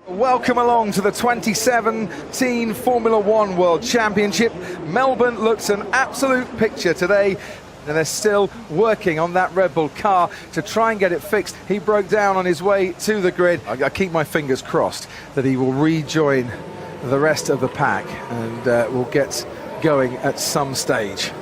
Welcome along to the 2017 Formula One World Championship. Melbourne looks an absolute picture today, and they're still working on that Red Bull car to try and get it fixed. He broke down on his way to the grid. I keep my fingers crossed that he will rejoin the rest of the pack and will get going at some stage.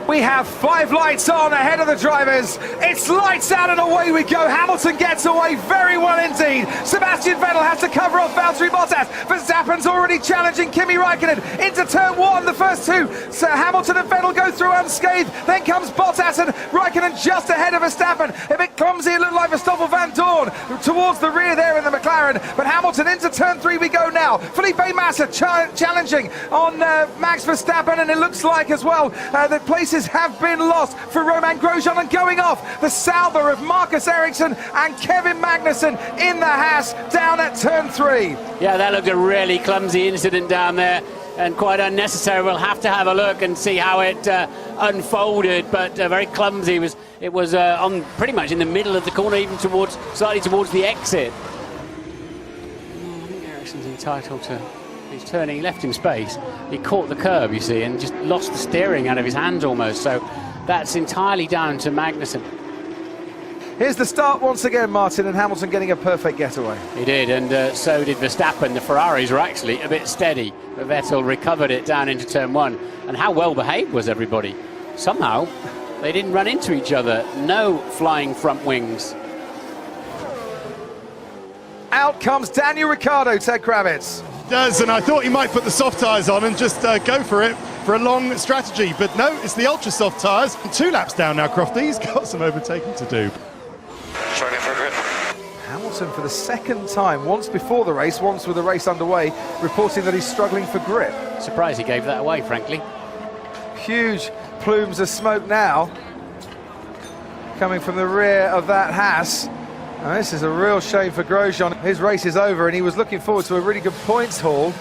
We have 5 lights on ahead of the drivers. It's lights out and away we go. Hamilton gets away very well indeed. Sebastian Vettel has to cover off Valtteri Bottas. Verstappen's already challenging Kimi Raikkonen into turn 1. The first two, so Hamilton and Vettel go through unscathed. Then comes Bottas and Raikkonen just ahead of Verstappen. A bit clumsy, it looked like Verstappen Van Dorn towards the rear there in the McLaren. But Hamilton into turn 3 we go now. Felipe Massa challenging on Max Verstappen, and it looks like as well that places have been lost for Romain Grosjean, and going off the Sauber of Marcus Ericsson and Kevin Magnussen in the Haas down at turn 3. Yeah, that looked a really clumsy incident down there and quite unnecessary. We'll have to have a look and see how it unfolded, but very clumsy. It was on pretty much in the middle of the corner, even slightly towards the exit. I think Ericsson's entitled to... He's turning, he left him space. He caught the curb, you see, and just lost the steering out of his hands almost. So that's entirely down to Magnussen. Here's the start once again, Martin, and Hamilton getting a perfect getaway. He did, and so did Verstappen. The Ferraris were actually a bit steady, but Vettel recovered it down into turn 1. And how well behaved was everybody? Somehow they didn't run into each other. No flying front wings. Out comes Daniel Ricciardo, Ted Kravitz. Does, and I thought he might put the soft tyres on and just go for it for a long strategy, but no, it's the ultra soft tyres. 2 laps down now, Crofty. He's got some overtaking to do. Trying for a grip. Hamilton for the second time, once before the race, once with the race underway, reporting that he's struggling for grip. Surprised he gave that away, frankly. Huge plumes of smoke now coming from the rear of that Haas. Now, this is a real shame for Grosjean. His race is over and he was looking forward to a really good points haul.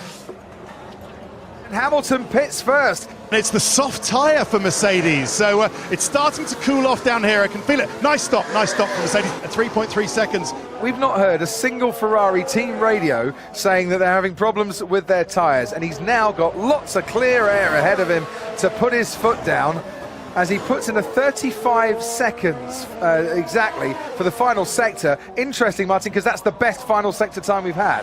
And Hamilton pits first. It's the soft tyre for Mercedes, so it's starting to cool off down here. I can feel it. Nice stop for Mercedes at 3.3 seconds. We've not heard a single Ferrari team radio saying that they're having problems with their tyres, and he's now got lots of clear air ahead of him to put his foot down, as he puts in a 35 seconds exactly for the final sector. Interesting, Martin, because that's the best final sector time we've had.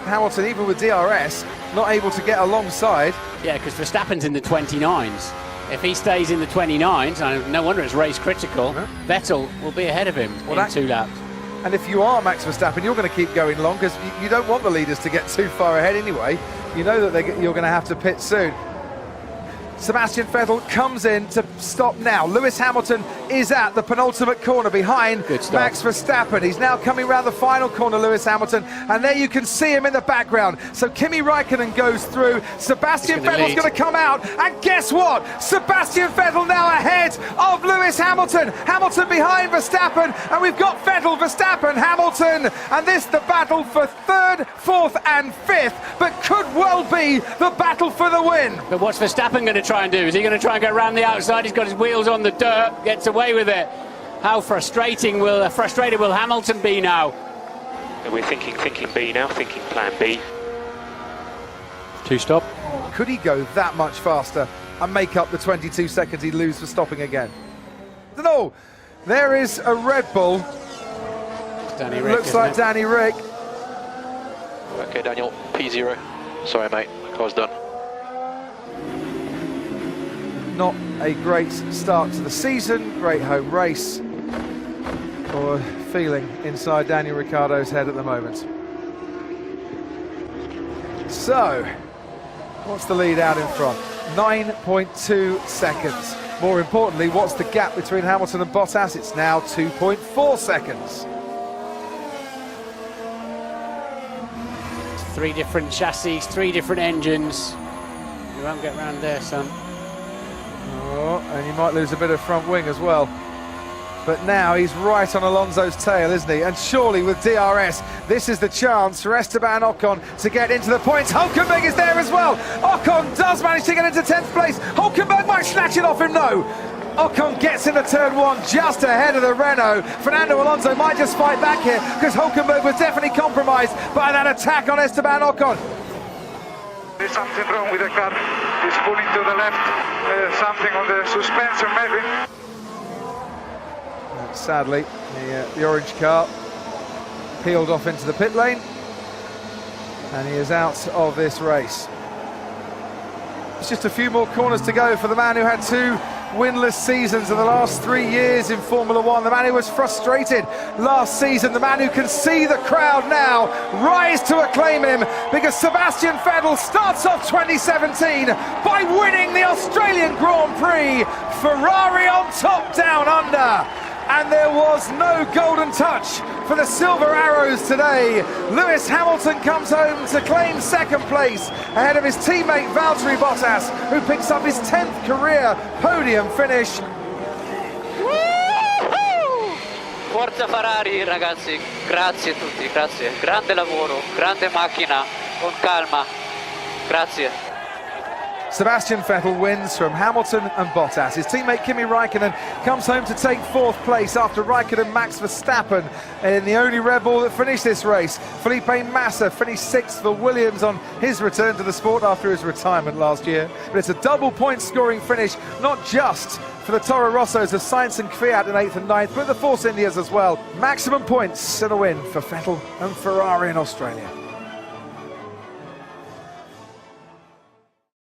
Hamilton, even with DRS, not able to get alongside. Yeah, because Verstappen's in the 29s. If he stays in the 29s, no wonder it's race critical, Vettel will be ahead of him in 2 laps. And if you are Max Verstappen, you're going to keep going long, because you don't want the leaders to get too far ahead anyway. You know that you're going to have to pit soon. Sebastian Vettel comes in to stop now. Lewis Hamilton is at the penultimate corner behind Max Verstappen. He's now coming around the final corner, Lewis Hamilton, and there you can see him in the background. So Kimi Raikkonen goes through. Sebastian Vettel's going to come out, and guess what? Sebastian Vettel now ahead of Lewis Hamilton. Hamilton behind Verstappen, and we've got Vettel, Verstappen, Hamilton, and this the battle for 3rd, 4th and 5th, but could well be the battle for the win. But what's Verstappen going to try and do? Is he going to try and go around the outside? He's got his wheels on the dirt, gets away with it. How frustrated will Hamilton be now? We're thinking B now, thinking plan B. 2 stop. Could he go that much faster and make up the 22 seconds he'd lose for stopping again? No, there is a Red Bull. Danny Rick, looks like Danny Rick. Okay, Daniel, P0. Sorry, mate, car's done. Not a great start to the season, great home race, or feeling inside Daniel Ricciardo's head at the moment. So, what's the lead out in front? 9.2 seconds. More importantly, what's the gap between Hamilton and Bottas? It's now 2.4 seconds. 3 different chassis, 3 different engines. You won't get round there, son. Oh, and you might lose a bit of front wing as well. But now he's right on Alonso's tail, isn't he? And surely with DRS, this is the chance for Esteban Ocon to get into the points. Hulkenberg is there as well. Ocon does manage to get into 10th place. Hulkenberg might snatch it off him, no. Ocon gets into turn one just ahead of the Renault. Fernando Alonso might just fight back here because Hulkenberg was definitely compromised by that attack on Esteban Ocon. There's something wrong with the car. It's pulling to the left. Something on the suspension maybe. Sadly, the orange car peeled off into the pit lane and he is out of this race. It's just a few more corners to go for the man who had 2 winless seasons in the last 3 years in Formula One. The man who was frustrated last season, the man who can see the crowd now rise to acclaim him, because Sebastian Vettel starts off 2017 by winning the Australian Grand Prix. Ferrari on top, down under. And there was no golden touch for the Silver Arrows today. Lewis Hamilton comes home to claim second place ahead of his teammate Valtteri Bottas, who picks up his 10th career podium finish. Forza Ferrari ragazzi, grazie a tutti, grazie. Grande lavoro, grande macchina, con calma. Grazie. Sebastian Vettel wins from Hamilton and Bottas. His teammate Kimi Raikkonen comes home to take 4th place after Raikkonen Max Verstappen in the only Red Bull that finished this race. Felipe Massa finished 6th for Williams on his return to the sport after his retirement last year. But it's a double point scoring finish, not just for the Toro Rossos of Sainz and Kvyat in 8th and 9th, but the Force Indias as well. Maximum points and a win for Vettel and Ferrari in Australia.